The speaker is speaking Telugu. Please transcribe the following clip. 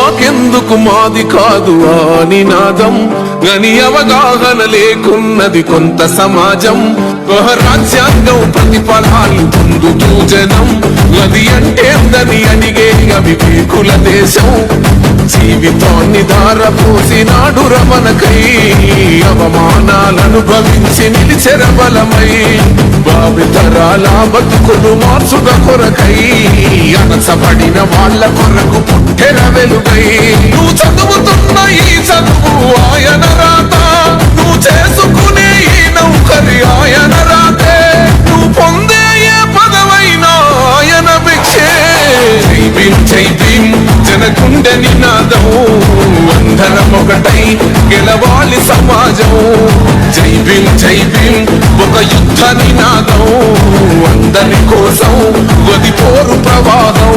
మాకెందుకు మాది కాదు ఆ నినాదం గని అవగాహన లేకున్నది కొంత సమాజం రాజ్యాంగం ప్రతిఫలాలు పొందుతూ జనం అది అంటేందని అడిగే అవివేకుల దేశం జీవితాన్ని ధారపోసినాడు రమణకై అవమానాలను భవించి నిలిచెర బలమై భావితరాల బతుకులు మార్చుట కొరకై అనసబడిన వాళ్ళ కొరకు పుట్టెర వెలుగై నువ్వు చదువుతున్న ఈ చదువు ఆయన రాత నువ్వు చేసుకునే ఈ నౌకరి ఆయన రాతే నువ్వు పొందే ఏ పదవైనా ఆయన భిక్షే జై భీం జై భీం జనకుండె నినాదం అందరం ఒకటై గెలవాలి సమాజం జై భీం ఒక యుద్ధ నినాదం అందరి కోసం గది పోరు ప్రవాహం